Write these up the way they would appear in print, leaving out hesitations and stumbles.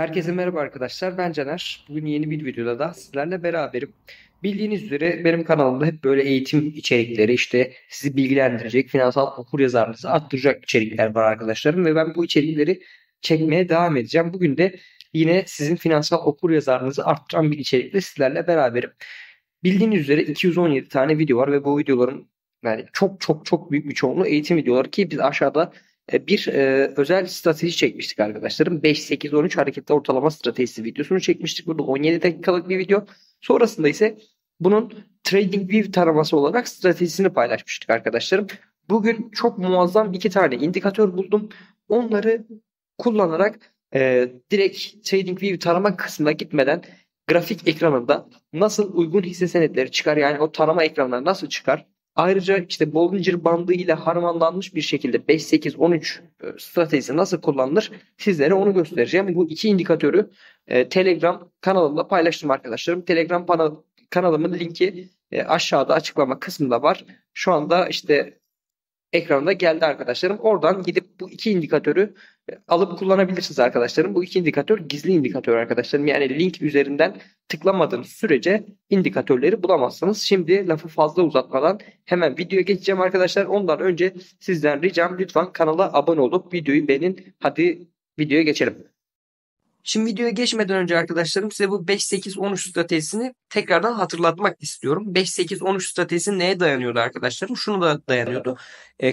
Herkese merhaba arkadaşlar. Ben Caner. Bugün yeni bir videoda da sizlerle beraberim. Bildiğiniz üzere benim kanalımda hep böyle eğitim içerikleri, işte sizi bilgilendirecek, finansal okuryazarlığınızı arttıracak içerikler var arkadaşlarım ve ben bu içerikleri çekmeye devam edeceğim. Bugün de yine sizin finansal okuryazarlığınızı arttıran bir içerikle sizlerle beraberim. Bildiğiniz üzere 217 tane video var ve bu videoların yani çok büyük bir çoğunluğu eğitim videoları ki biz aşağıda bir özel strateji çekmiştik arkadaşlarım. 5-8-13 hareketli ortalama stratejisi videosunu çekmiştik. Burada 17 dakikalık bir video. Sonrasında ise bunun TradingView taraması olarak stratejisini paylaşmıştık arkadaşlarım. Bugün çok muazzam iki tane indikatör buldum. Onları kullanarak direkt TradingView tarama kısmına gitmeden grafik ekranında nasıl uygun hisse senetleri çıkar, yani o tarama ekranları nasıl çıkar? Ayrıca işte Bollinger bandı ile harmanlanmış bir şekilde 5-8-13 stratejisi nasıl kullanılır sizlere onu göstereceğim. Bu iki indikatörü Telegram kanalımda paylaştım arkadaşlarım. Telegram kanalımın linki aşağıda açıklama kısmında var. Şu anda işte ekranda geldi arkadaşlarım. Oradan gidip bu iki indikatörü alıp kullanabilirsiniz arkadaşlarım. Bu iki indikatör gizli indikatör arkadaşlarım. Yani link üzerinden tıklamadığınız sürece indikatörleri bulamazsınız. Şimdi lafı fazla uzatmadan hemen videoya geçeceğim arkadaşlar. Ondan önce sizden ricam lütfen kanala abone olup videoyu beğenin. Hadi videoya geçelim. Şimdi videoya geçmeden önce arkadaşlarım size bu 5-8-13 stratejisini tekrardan hatırlatmak istiyorum. 5-8-13 stratejisi neye dayanıyordu arkadaşlarım? Şunu da dayanıyordu.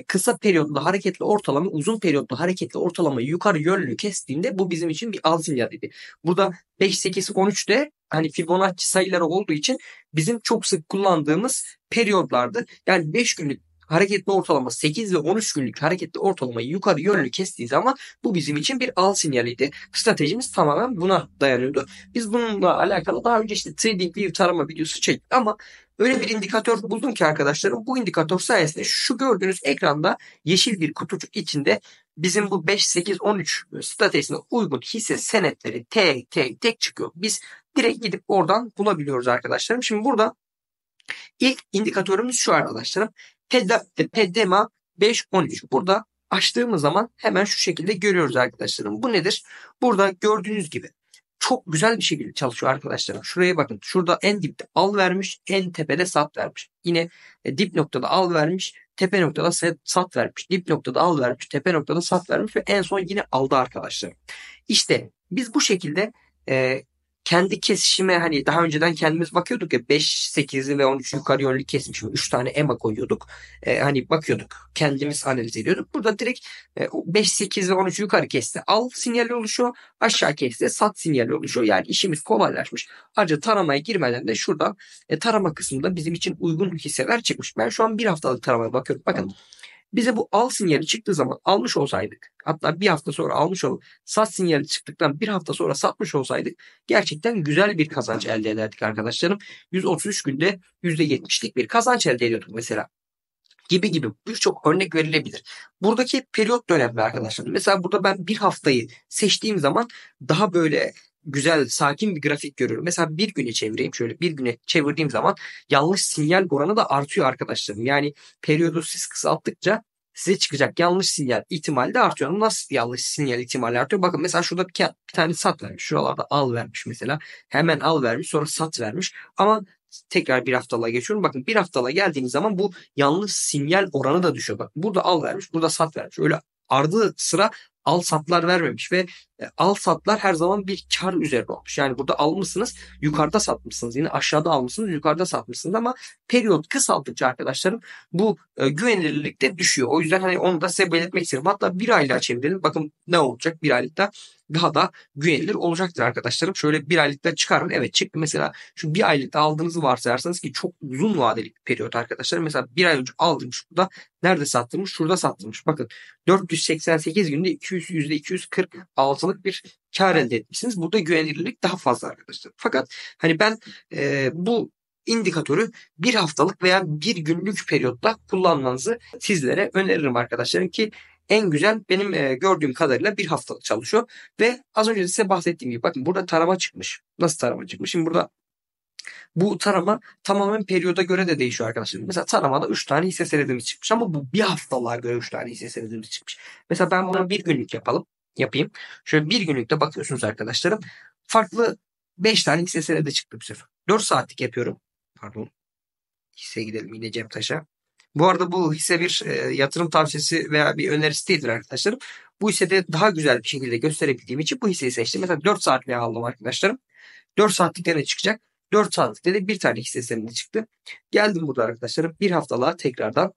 Kısa periyotlu hareketli ortalama, uzun periyotlu hareketli ortalamayı yukarı yönlü kestiğinde bu bizim için bir al sinyaliydi. Burada 5-8-13'te hani Fibonacci sayıları olduğu için bizim çok sık kullandığımız periyotlardı. Yani 5 günlük hareketli ortalama 8 ve 13 günlük hareketli ortalamayı yukarı yönlü kestiği zaman bu bizim için bir al sinyaliydi. Stratejimiz tamamen buna dayanıyordu. Biz bununla alakalı daha önce işte TradingView tarama videosu çektik ama öyle bir indikatör buldum ki arkadaşlarım, bu indikatör sayesinde şu gördüğünüz ekranda yeşil bir kutucuk içinde bizim bu 5-8-13 stratejisine uygun hisse senetleri tek tek tek çıkıyor. Biz direkt gidip oradan bulabiliyoruz arkadaşlarım. Şimdi burada ilk indikatörümüz şu arkadaşlarım. PEDEMA 513. Burada açtığımız zaman hemen şu şekilde görüyoruz arkadaşlarım. Bu nedir? Burada gördüğünüz gibi çok güzel bir şekilde çalışıyor arkadaşlarım. Şuraya bakın. Şurada en dipte al vermiş, en tepede sat vermiş. Yine dip noktada al vermiş, tepe noktada sat vermiş. Dip noktada al vermiş, tepe noktada sat vermiş ve en son yine aldı arkadaşlar. İşte biz bu şekilde e, kendi kesişime, hani daha önceden kendimiz bakıyorduk ya, 5, 8'i ve 13 yukarı yönlü kesmişim. 3 tane EMA koyuyorduk. Hani bakıyorduk. Kendimiz analiz ediyorduk. Burada direkt 5, 8 ve 13 yukarı kesti. Al sinyali oluşuyor. Aşağı kesti. Sat sinyali oluşuyor. Yani işimiz kolaylaşmış. Ayrıca taramaya girmeden de şurada tarama kısmında bizim için uygun hisseler çıkmış. Ben şu an bir haftalık taramaya bakıyorum. Bakın, bize bu al sinyali çıktığı zaman almış olsaydık, hatta bir hafta sonra almış olup sat sinyali çıktıktan bir hafta sonra satmış olsaydık gerçekten güzel bir kazanç elde ederdik arkadaşlarım. 133 günde %70'lik bir kazanç elde ediyorduk mesela. Gibi birçok örnek verilebilir. Buradaki periyot da önemli arkadaşlar. Mesela burada ben bir haftayı seçtiğim zaman daha böyle güzel, sakin bir grafik görüyorum. Mesela bir güne çevireyim. Şöyle bir güne çevirdiğim zaman yanlış sinyal oranı da artıyor arkadaşlarım. Yani periyodu siz kısalttıkça size çıkacak yanlış sinyal ihtimali de artıyor. Nasıl yanlış sinyal ihtimali artıyor? Bakın mesela şurada bir tane sat vermiş. Şuralarda al vermiş mesela. Hemen al vermiş, sonra sat vermiş. Ama tekrar bir haftalığa geçiyorum. Bakın bir haftalığa geldiğiniz zaman bu yanlış sinyal oranı da düşüyor. Bak, burada al vermiş, burada sat vermiş. Öyle ardı sıra al satlar vermemiş ve al satlar her zaman bir kar üzerine olmuş. Yani burada almışsınız, yukarıda satmışsınız. Yine aşağıda almışsınız, yukarıda satmışsınız ama periyot kısalttıkça arkadaşlarım bu güvenilirlik de düşüyor. O yüzden hani onu da size belirtmek istedim. Hatta bir aylığa çevirelim. Bakın ne olacak bir aylıkta, daha da güvenilir olacaktır arkadaşlarım. Şöyle bir aylıkta çıkarın. Evet, çıktı. Mesela şu bir aylıkta aldığınızı varsayarsanız, ki çok uzun vadeli bir periyot arkadaşlar. Mesela bir ay önce aldırmış burada. Nerede sattırmış? Şurada sattırmış. Bakın 488 günde %246'lık bir kar elde etmişsiniz. Burada güvenilirlik daha fazla arkadaşlar. Fakat hani ben bu indikatörü bir haftalık veya bir günlük periyotta kullanmanızı sizlere öneririm arkadaşlarım ki en güzel benim gördüğüm kadarıyla bir haftalık çalışıyor. Ve az önce size bahsettiğim gibi bakın burada tarama çıkmış. Nasıl tarama çıkmış? Şimdi burada bu tarama tamamen periyoda göre de değişiyor arkadaşlar. Mesela taramada 3 tane hisse senedimiz çıkmış ama bu bir haftalığa göre 3 tane hisse senedimiz çıkmış. Mesela ben bunu bir günlük yapalım. yapayım. Şöyle bir günlükte bakıyorsunuz arkadaşlarım. Farklı 5 tane hisse senedi çıktı bu sefer. 4 saatlik yapıyorum. Pardon. Hisseye gidelim yine Cemtaş'a. Bu arada bu hisse bir yatırım tavsiyesi veya bir önerisi değildir arkadaşlarım. Bu hissede daha güzel bir şekilde gösterebildiğim için bu hisseyi seçtim. Mesela 4 saatliğe aldım arkadaşlarım. 4 saatlikte ne çıkacak? 4 saatlikte de bir tane hisse senedi çıktı. Geldim burada arkadaşlarım. Bir haftalığa tekrardan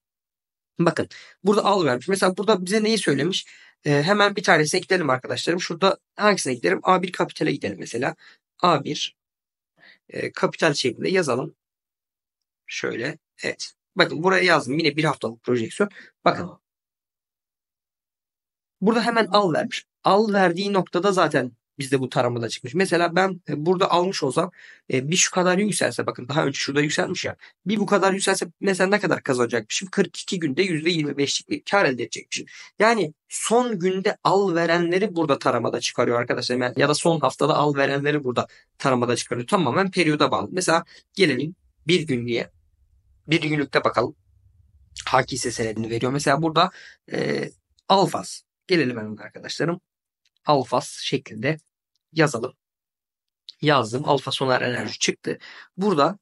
bakın. Burada al vermiş. Mesela burada bize neyi söylemiş? Hemen bir tanesine ekleyelim arkadaşlarım. Şurada hangisine eklerim? A1 Kapital'e gidelim mesela. A1 Kapital şeklinde yazalım. Şöyle. Evet. Bakın buraya yazdım. Yine bir haftalık projeksiyon. Bakın. Burada hemen al vermiş. Al verdiği noktada zaten bizde bu taramada çıkmış. Mesela ben burada almış olsam bir şu kadar yükselse, bakın daha önce şurada yükselmiş ya. Bir bu kadar yükselse mesela ne kadar kazanacakmışım? 42 günde %25'lik bir kar elde edecekmişim. Yani son günde al verenleri burada taramada çıkarıyor arkadaşlar. Yani ya da son haftada al verenleri burada taramada çıkarıyor. Tamamen periyoda bağlı. Mesela gelelim bir günlüğe. Bir günlükte bakalım. Hangi hisse senedini veriyor? Mesela burada Alfas. Gelelim hemen arkadaşlarım. Alfas şeklinde yazalım. Yazdım. Alfa Sonar Enerji çıktı. Burada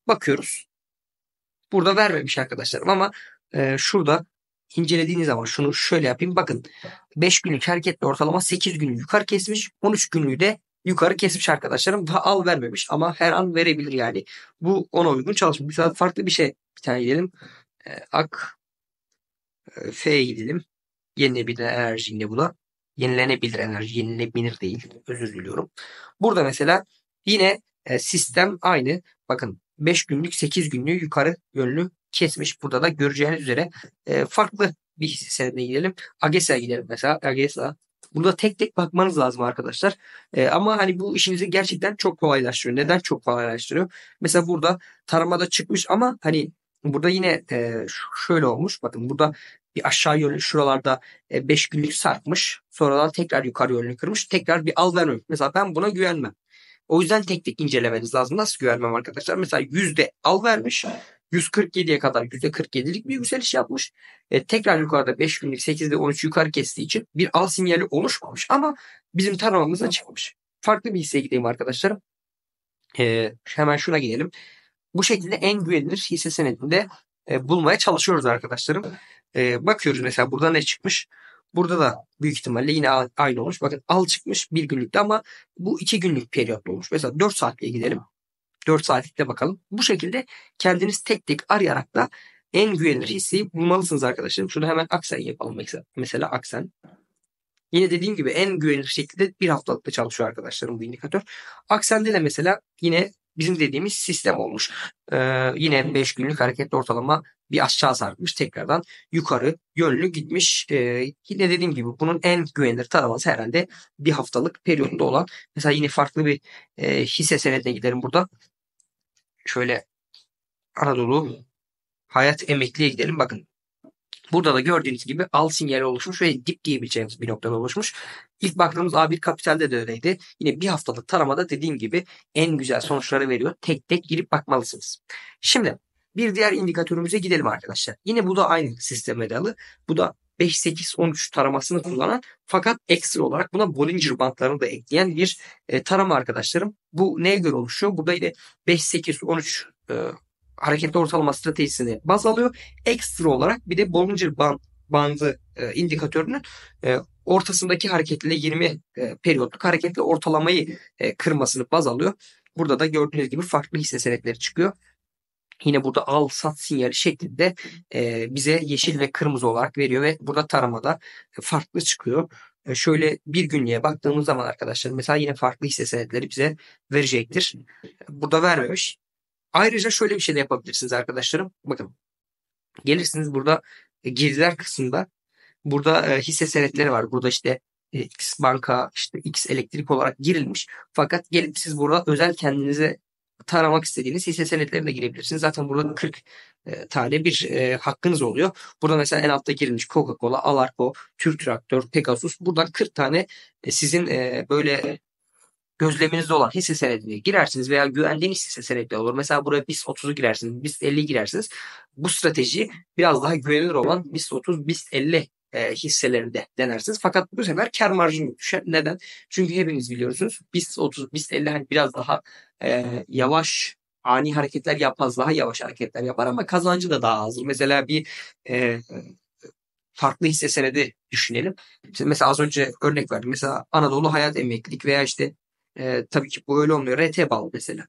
bakıyoruz. Burada vermemiş arkadaşlarım ama şurada incelediğiniz zaman şunu şöyle yapayım. Bakın 5 günlük hareketli ortalama 8 günlük yukarı kesmiş. 13 günlüğü de yukarı kesmiş arkadaşlarım. Daha al vermemiş ama her an verebilir yani. Bu ona uygun çalışmış. Mesela farklı bir şey. Bir tane gidelim. Ak F'ye gidelim. Yenilenebilir enerji yine bu da. Yenilenebilir enerji. Yenilenebilir değil. Özür diliyorum. Burada mesela yine sistem aynı. Bakın 5 günlük 8 günlük yukarı yönlü kesmiş. Burada da göreceğiniz üzere farklı bir hisse senedine gidelim. AGESA'ya gidelim mesela. AGESA. Burada tek tek bakmanız lazım arkadaşlar. Ama hani bu işinizi gerçekten çok kolaylaştırıyor. Neden çok kolaylaştırıyor? Mesela burada taramada çıkmış ama hani burada yine şöyle olmuş. Bakın burada bir aşağı yönlü şuralarda 5 günlük sarkmış. Sonradan tekrar yukarı yönlü kırmış. Tekrar bir al vermemiş. Mesela ben buna güvenmem. O yüzden tek tek incelemeniz lazım. Nasıl güvenmem arkadaşlar? Mesela yüzde al vermiş. 147'ye kadar %47'lik bir yükseliş yapmış. Tekrar yukarıda 5 günlük 8'de 13 yukarı kestiği için bir al sinyali oluşmamış. Ama bizim taramamıza çıkmış. Farklı bir hisseye gideyim arkadaşlarım. Hemen şuna gidelim. Bu şekilde en güvenilir hisse senedinde bulmaya çalışıyoruz arkadaşlarım. Bakıyoruz mesela burada ne çıkmış? Burada da büyük ihtimalle yine aynı olmuş. Bakın al çıkmış bir günlükte ama bu 2 günlük periyotlu olmuş. Mesela 4 saatliğe gidelim. 4 saatlikte bakalım. Bu şekilde kendiniz tek tek arayarak da en güvenilir hisseyi bulmalısınız arkadaşlarım. Şunu hemen Aksen yapalım mesela Aksen. Yine dediğim gibi en güvenilir şekilde bir haftalıkta çalışıyor arkadaşlarım bu indikatör. Aksen'de de mesela yine bizim dediğimiz sistem olmuş. Yine 5 günlük hareketli ortalama bir aşağı sarkmış. Tekrardan yukarı yönlü gitmiş. Yine dediğim gibi bunun en güvenilir taraması herhalde bir haftalık periyotta olan. Mesela yine farklı bir hisse senedine gidelim burada. Şöyle Anadolu Hayat Emekli'ye gidelim. Bakın burada da gördüğünüz gibi al sinyali oluşmuş ve dip diyebileceğimiz bir noktada oluşmuş. İlk baktığımız A1 Kapital'de de öyleydi. Yine bir haftalık taramada dediğim gibi en güzel sonuçları veriyor. Tek tek girip bakmalısınız. Şimdi bir diğer indikatörümüze gidelim arkadaşlar. Yine bu da aynı sisteme dayalı. Bu da 5, 8, 13 taramasını kullanan fakat ekstra olarak buna Bollinger Bandlarını da ekleyen bir tarama arkadaşlarım. Bu neye göre oluşuyor? Burada yine 5, 8, 13 hareketli ortalama stratejisini baz alıyor. Ekstra olarak bir de Bollinger bandı indikatörünün ortasındaki hareketli 20 periyotluk hareketli ortalamayı kırmasını baz alıyor. Burada da gördüğünüz gibi farklı hisse senetleri çıkıyor. Yine burada al sat sinyali şeklinde bize yeşil ve kırmızı olarak veriyor ve burada taramada farklı çıkıyor. Şöyle bir günlüğe baktığımız zaman arkadaşlar mesela yine farklı hisse senetleri bize verecektir. Burada vermemiş. Ayrıca şöyle bir şey de yapabilirsiniz arkadaşlarım. Bakın gelirsiniz burada girdiler kısmında burada hisse senetleri var. Burada işte X banka işte X elektrik olarak girilmiş. Fakat gelip siz burada özel kendinize taramak istediğiniz hisse senetlerine girebilirsiniz. Zaten burada 40 tane bir hakkınız oluyor. Burada mesela en altta girilmiş Coca-Cola, Alarko, Türk Traktör, Pegasus. Buradan 40 tane sizin böyle gözleminizde olan hisse senedine girersiniz veya güvendiğiniz hisse senetleri olur. Mesela buraya BIST 30'u girersiniz, BIST 50'yi girersiniz. Bu strateji biraz daha güvenilir olan BIST 30, BIST 50 hisselerinde denersiniz. Fakat bu sefer kar marjını düşer. Neden? Çünkü hepiniz biliyorsunuz BIST 30, BIST 50 hani biraz daha yavaş ani hareketler yapmaz. Daha yavaş hareketler yapar ama kazancı da daha azdır. Mesela bir e, farklı hisse senedi düşünelim. İşte mesela az önce örnek verdim. Mesela Anadolu Hayat Emeklilik veya işte tabii ki bu öyle olmuyor. RT bağlı mesela.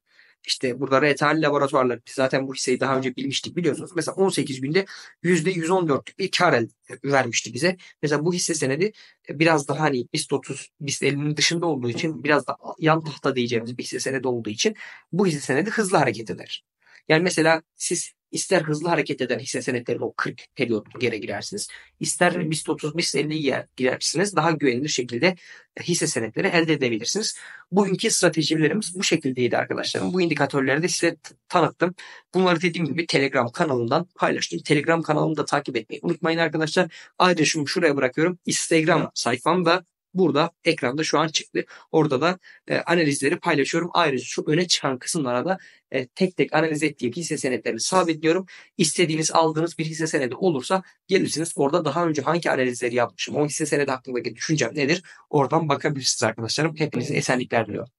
İşte burada RTL laboratuvarları biz zaten bu hisseyi daha önce bilmiştik biliyorsunuz. Mesela 18 günde %114'lük bir kar vermişti bize. Mesela bu hisse senedi biraz daha hani BIST 30, BIST 50'nin dışında olduğu için biraz da yan tahta diyeceğimiz bir hisse senedi olduğu için bu hisse senedi hızlı hareket eder. Yani mesela siz ister hızlı hareket eden hisse senetlerine o 40 periyot geri girersiniz. İster BIST 30, BIST 50'ye girersiniz. Daha güvenilir şekilde hisse senetleri elde edebilirsiniz. Bugünkü stratejilerimiz bu şekildeydi arkadaşlarım. Bu indikatörleri de size tanıttım. Bunları dediğim gibi Telegram kanalından paylaştım. Telegram kanalımı da takip etmeyi unutmayın arkadaşlar. Ayrıca şuraya bırakıyorum. Instagram sayfam da burada ekranda şu an çıktı. Orada da analizleri paylaşıyorum. Ayrıca şu öne çıkan kısımlara da tek tek analiz ettiğim hisse senetlerini sabitliyorum. İstediğiniz aldığınız bir hisse senedi olursa gelirsiniz. Orada daha önce hangi analizleri yapmışım, o hisse senedi hakkındaki düşüncem nedir? Oradan bakabilirsiniz arkadaşlarım. Hepinize esenlikler diliyorum.